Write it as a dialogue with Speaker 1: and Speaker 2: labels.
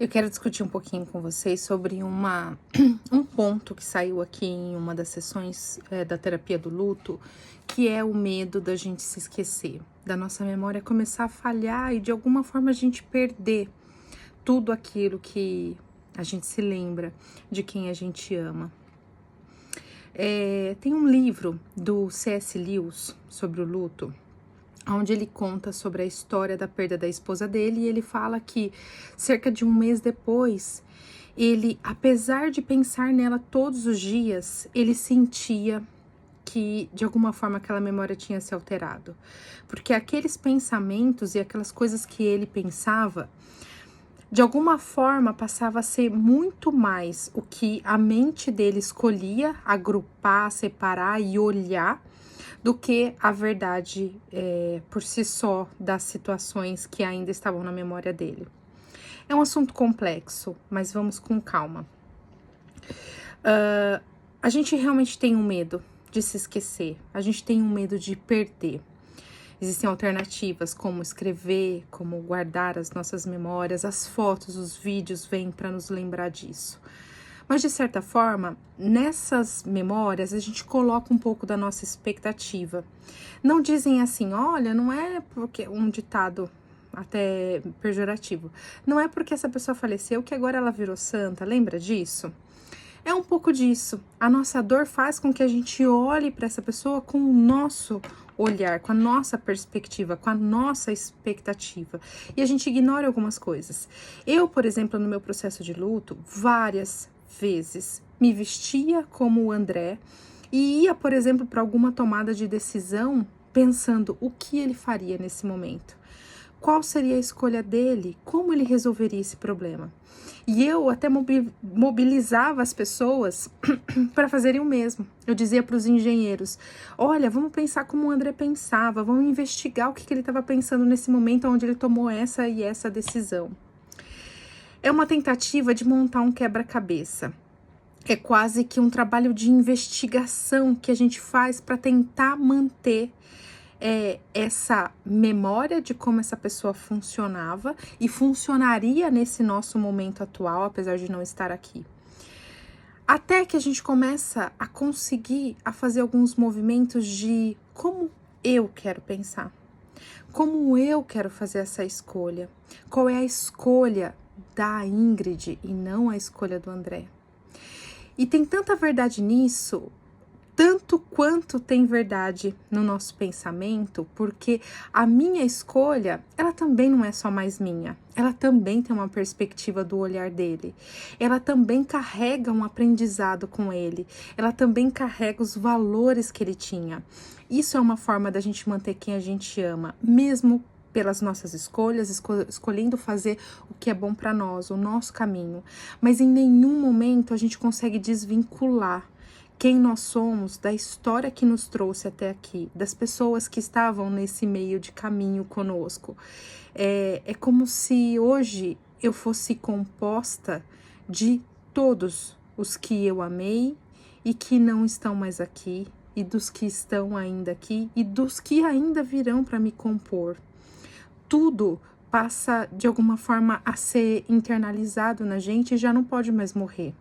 Speaker 1: Eu quero discutir um pouquinho com vocês sobre um ponto que saiu aqui em uma das sessões da terapia do luto, que é o medo da gente se esquecer, da nossa memória começar a falhar e de alguma forma a gente perder tudo aquilo que a gente se lembra de quem a gente ama. Tem um livro do C.S. Lewis sobre o luto, onde ele conta sobre a história da perda da esposa dele, e ele fala que cerca de um mês depois, ele, apesar de pensar nela todos os dias, ele sentia que de alguma forma aquela memória tinha se alterado, porque aqueles pensamentos e aquelas coisas que ele pensava, de alguma forma passava a ser muito mais o que a mente dele escolhia agrupar, separar e olhar, do que a verdade por si só das situações que ainda estavam na memória dele. É um assunto complexo, mas vamos com calma. A gente realmente tem um medo de se esquecer, a gente tem um medo de perder. Existem alternativas como escrever, como guardar as nossas memórias, as fotos, os vídeos vêm para nos lembrar disso. Mas, de certa forma, nessas memórias, a gente coloca um pouco da nossa expectativa. Não dizem assim, olha, não é porque um ditado até pejorativo, não é porque essa pessoa faleceu que agora ela virou santa, lembra disso? É um pouco disso. A nossa dor faz com que a gente olhe para essa pessoa com o nosso olhar, com a nossa perspectiva, com a nossa expectativa. E a gente ignora algumas coisas. Eu, por exemplo, no meu processo de luto, várias vezes me vestia como o André e ia, por exemplo, para alguma tomada de decisão pensando o que ele faria nesse momento. Qual seria a escolha dele? Como ele resolveria esse problema? E eu até mobilizava as pessoas para fazerem o mesmo. Eu dizia para os engenheiros, olha, vamos pensar como o André pensava, vamos investigar o que ele estava pensando nesse momento onde ele tomou essa e essa decisão. É uma tentativa de montar um quebra-cabeça. É quase que um trabalho de investigação que a gente faz para tentar manter essa memória de como essa pessoa funcionava e funcionaria nesse nosso momento atual, apesar de não estar aqui. Até que a gente começa a conseguir a fazer alguns movimentos de como eu quero pensar, como eu quero fazer essa escolha, qual é a escolha da Ingrid e não a escolha do André. E tem tanta verdade nisso, tanto quanto tem verdade no nosso pensamento, porque a minha escolha, ela também não é só mais minha, ela também tem uma perspectiva do olhar dele, ela também carrega um aprendizado com ele, ela também carrega os valores que ele tinha. Isso é uma forma da gente manter quem a gente ama, mesmo pelas nossas escolhas, escolhendo fazer o que é bom para nós, o nosso caminho. Mas em nenhum momento a gente consegue desvincular quem nós somos da história que nos trouxe até aqui, das pessoas que estavam nesse meio de caminho conosco. É como se hoje eu fosse composta de todos os que eu amei e que não estão mais aqui, e dos que estão ainda aqui, e dos que ainda virão para me compor. Tudo passa de alguma forma a ser internalizado na gente e já não pode mais morrer.